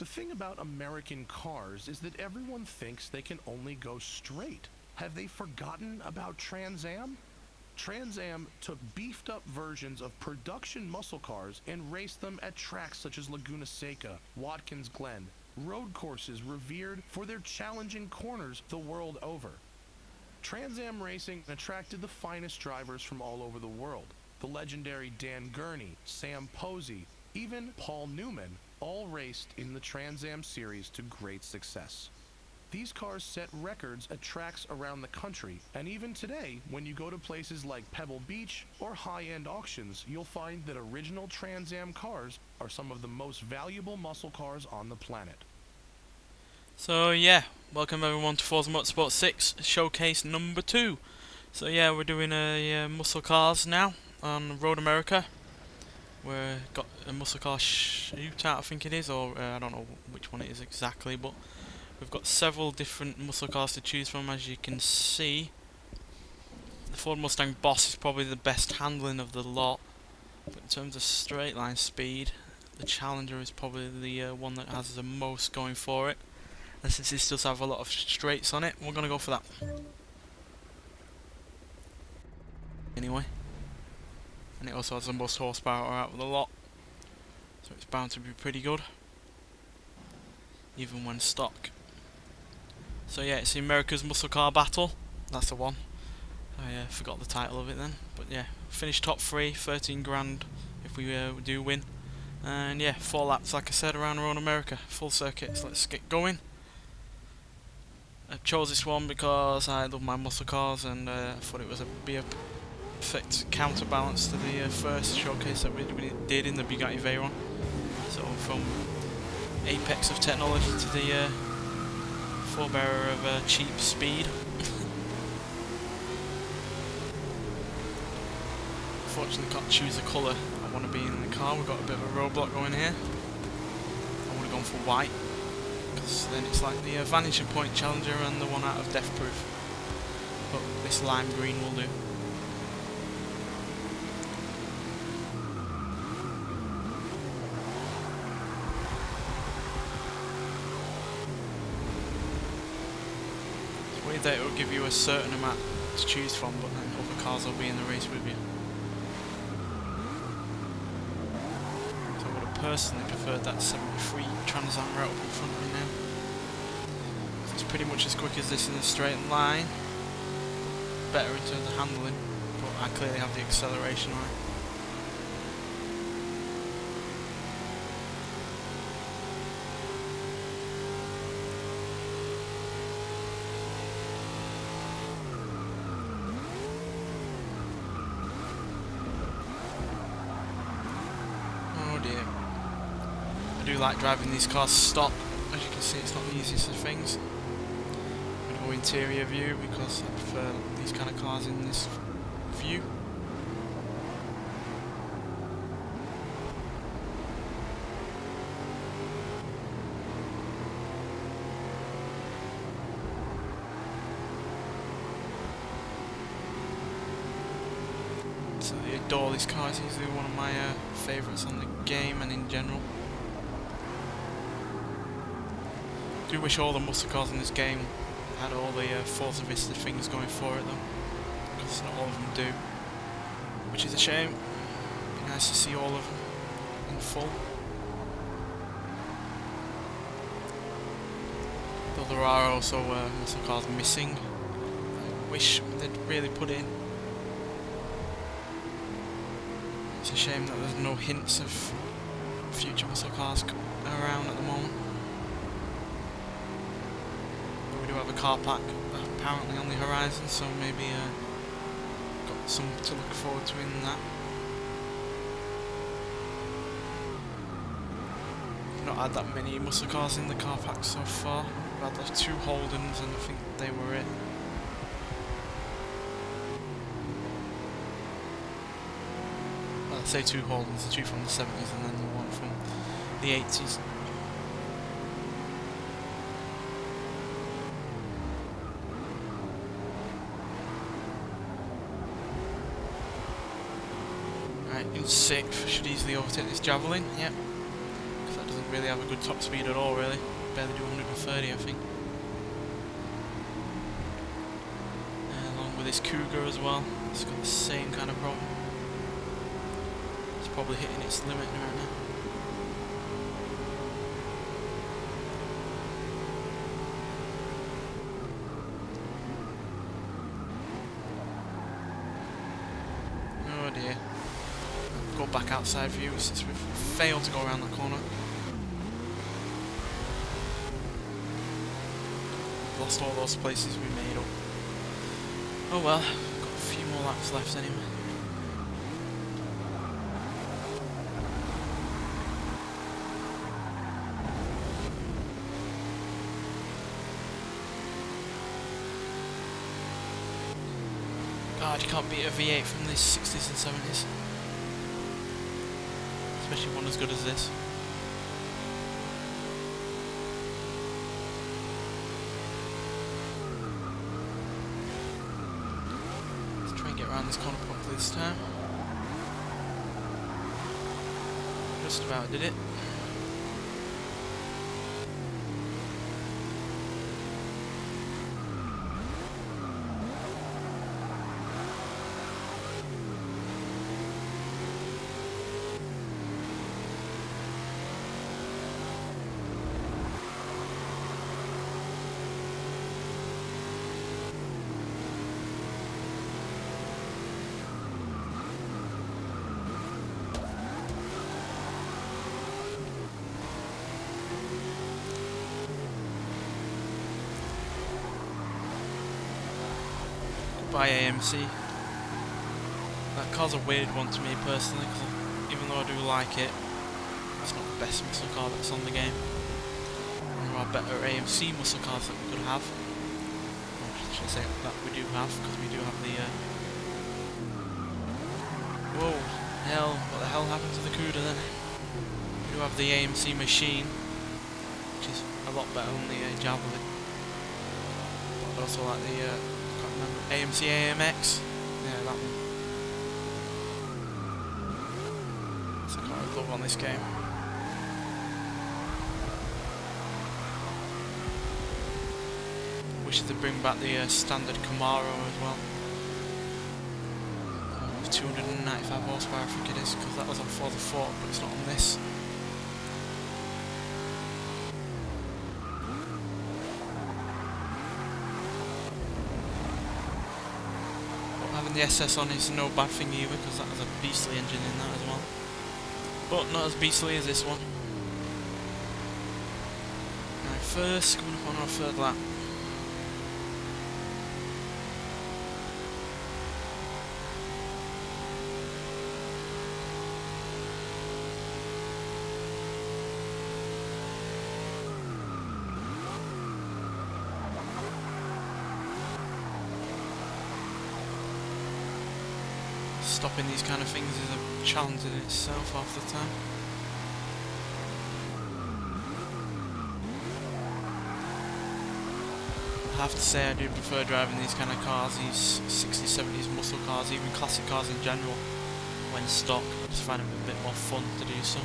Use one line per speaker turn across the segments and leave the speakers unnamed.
The thing about American cars is that everyone thinks they can only go straight. Have they forgotten about Trans Am? Trans Am took beefed up versions of production muscle cars and raced them at tracks such as Laguna Seca, Watkins Glen, road courses revered for their challenging corners the world over. Trans Am racing attracted the finest drivers from all over the world. The legendary Dan Gurney, Sam Posey, even Paul Newman, all raced in the Trans Am series to great success. These cars set records at tracks around the country, and even today, when you go to places like Pebble Beach or high-end auctions, you'll find that original Trans Am cars are some of the most valuable muscle cars on the planet.
So yeah, welcome everyone to Forza Motorsport 6 showcase number 2. So yeah, we're doing a muscle cars now on Road America. We've got a muscle car shootout, I think it is, or I don't know which one it is exactly, but we've got several different muscle cars to choose from. As you can see, the Ford Mustang Boss is probably the best handling of the lot, but in terms of straight line speed, the Challenger is probably the one that has the most going for it. And since this does have a lot of straights on it, we're going to go for that. Anyway. And it also has the most horsepower out of the lot. So it's bound to be pretty good. Even when stock. So yeah, it's the America's Muscle Car Battle. That's the one. I forgot the title of it then. But yeah, finished top 3, 13 grand if we do win. And yeah, 4 laps like I said around Road America. Full circuit, so let's get going. I chose this one because I love my muscle cars and I thought it was be a perfect counterbalance to the first showcase that we did in the Bugatti Veyron. So from apex of technology to the forebearer of cheap speed. Unfortunately can't choose the colour I want to be in the car. We've got a bit of a roadblock going here. I would have gone for white, because then it's like the Vanishing Point Challenger and the one out of Death Proof. But this lime green will do. It's weird that it will give you a certain amount to choose from, but then other cars will be in the race with you. So I would have personally preferred that 73 Trans Am right up in front of me now. So it's pretty much as quick as this in a straight line. Better in terms of handling, but I clearly have the acceleration right. Oh dear. I do like driving these cars stock. As you can see, it's not the easiest of things. No interior view because I prefer these kind of cars in this view. Absolutely adore these cars. He's one of my favourites on the game and in general. I do wish all the muscle cars in this game had all the Forza Vista things going for it though, because not all of them do, which is a shame. It'd be nice to see all of them in full. Though there are also muscle cars missing. I wish they'd really put in. It's a shame that there's no hints of future muscle cars around at the moment. But we do have a car pack apparently on the horizon, so maybe got some to look forward to in that. We've not had that many muscle cars in the car pack so far. We've had like 2 Holdens and I think they were it. I say 2 Holdens, the 2 from the 70s and then the one from the 80s. Right, in 6th, should easily overtake this Javelin, yep. Because that doesn't really have a good top speed at all, really. Barely do 130, I think. Along with this Cougar as well, it's got the same kind of problem. It's probably hitting its limit right now. Oh dear. Go back outside view since we've failed to go around the corner. Lost all those places we made up. Oh well, got a few more laps left anyway. God, you can't beat a V8 from the 60s and 70s. Especially one as good as this. Let's try and get around this corner properly this time. Just about did it. By AMC. That car's a weird one to me personally, because even though I do like it, it's not the best muscle car that's on the game. There are better AMC muscle cars that we could have. Or should I say that we do have, because we do have the... Whoa, hell, what the hell happened to the CUDA then? We do have the AMC machine, which is a lot better than the Javelin. But I also like the... AMC AMX, yeah, that one. That's a car I love on this game. Wish they'd bring back the standard Camaro as well. With 295 horsepower, I think it is, because that was on Forza 4, but it's not on this. The SS on is no bad thing either, because that has a beastly engine in that as well. But not as beastly as this one. Right, first, coming up on our third lap. Stopping these kind of things is a challenge in itself half the time. I have to say I do prefer driving these kind of cars, these 60s, 70s muscle cars, even classic cars in general, when stock. I just find them a bit more fun to do so.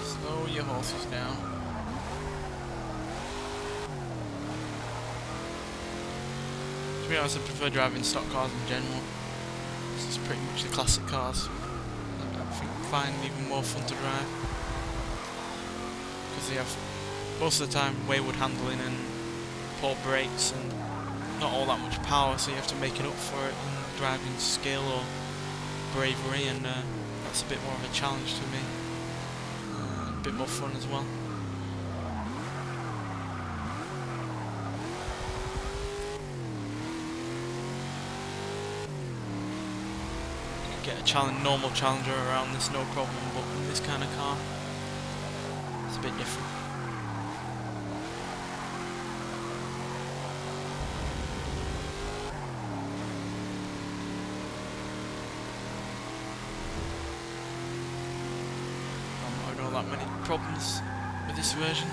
Slow your horses down. To be honest, I prefer driving stock cars in general. This is pretty much the classic cars that I think find even more fun to drive, because they have most of the time wayward handling and poor brakes and not all that much power, so you have to make it up for it in driving skill or bravery, and that's a bit more of a challenge to me. A bit more fun as well. You can get a normal Challenger around this no problem, but in this kind of car, it's a bit different. That many problems with this version.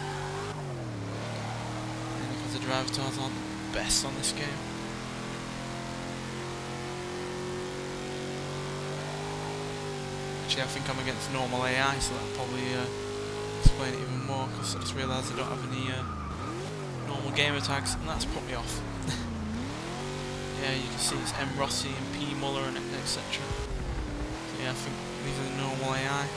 And because the driver tools aren't the best on this game. Actually, I think I'm against normal AI, so that'll probably explain it even more, because I just realised I don't have any normal gamer tags, and that's put me off. Yeah, you can see it's M. Rossi and P. Muller and etc. So yeah, I think these are the normal AI.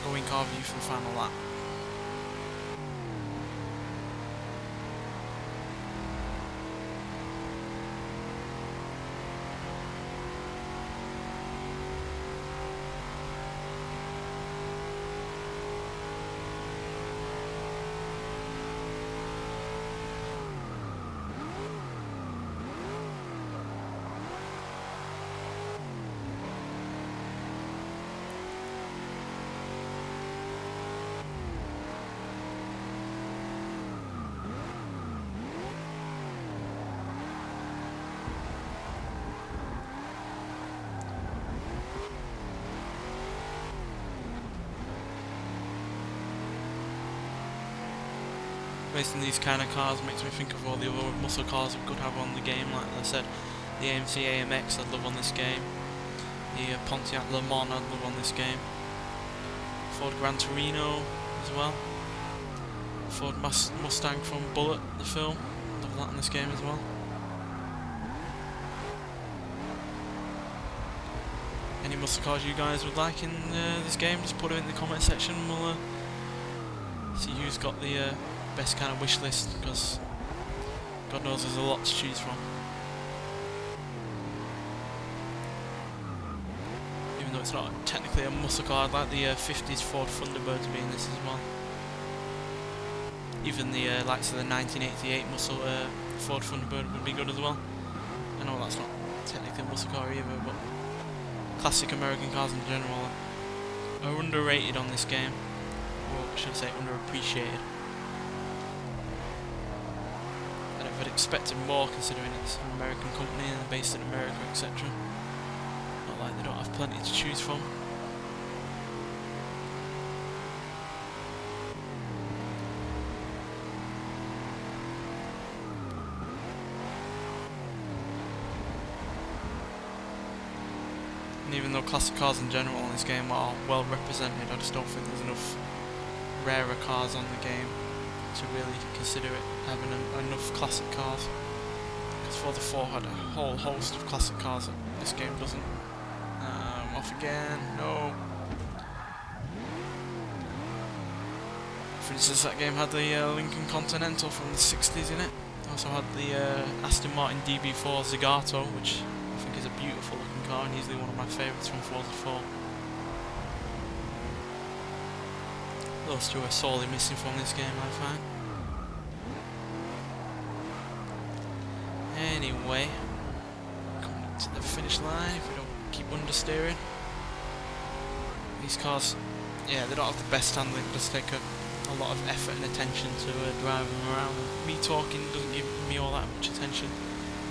Going car view for the final lap. Racing these kind of cars makes me think of all the other muscle cars we could have on the game, like I said, the AMC AMX I'd love on this game, the Pontiac Le Mans I'd love on this game, Ford Gran Torino as well, Ford Mustang from Bullet, the film, love that in this game as well. Any muscle cars you guys would like in this game, just put them in the comment section, we'll see who's got the best kind of wish list, because God knows there's a lot to choose from. Even though it's not technically a muscle car, I'd like the 50s Ford Thunderbird to be in this as well. Even the likes of the 1988 muscle Ford Thunderbird would be good as well. I know that's not technically a muscle car either, but classic American cars in general are underrated on this game, or should I say underappreciated. I'd expected more considering it's an American company and based in America, etc. Not like they don't have plenty to choose from. And even though classic cars in general in this game are well represented, I just don't think there's enough rarer cars on the game to really consider it having enough classic cars, because Forza 4 had a whole host of classic cars that this game doesn't. Off again, no. For instance, that game had the Lincoln Continental from the 60s in it. Also had the Aston Martin DB4 Zagato, which I think is a beautiful looking car and easily one of my favourites from Forza 4. Those two are sorely missing from this game, I find. Anyway, coming up to the finish line if we don't keep understeering. These cars, yeah, they don't have the best handling, it does take a lot of effort and attention to drive them around. Me talking doesn't give me all that much attention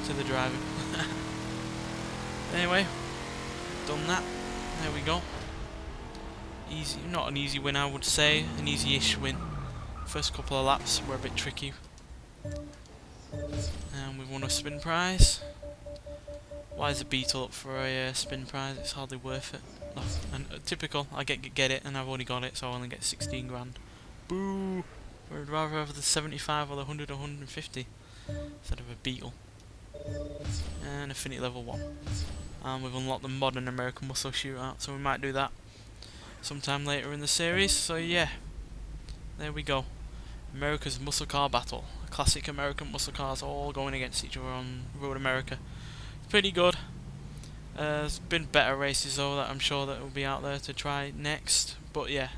to the driving. Anyway, done that. There we go. Easy, not an easy win I would say, an easy-ish win. First couple of laps were a bit tricky. And we've won a spin prize. Why is a Beetle up for a spin prize? It's hardly worth it. Oh, and typical, I get it and I've only got it, so I only get 16 grand. Boo! I'd rather have the 75 or the 100 or 150 instead of a Beetle. And Affinity level 1. And we've unlocked the modern American Muscle Shootout, so we might do that sometime later in the series. So yeah, there we go. America's muscle car battle. Classic American muscle cars all going against each other on Road America. Pretty good. There's been better races though that I'm sure that will be out there to try next. But yeah,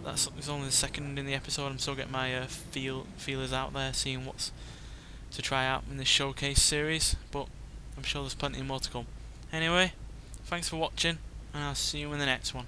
it's only the second in the episode. I'm still getting my feelers out there, seeing what's to try out in this showcase series. But I'm sure there's plenty more to come. Anyway, thanks for watching. and I'll see you in the next one.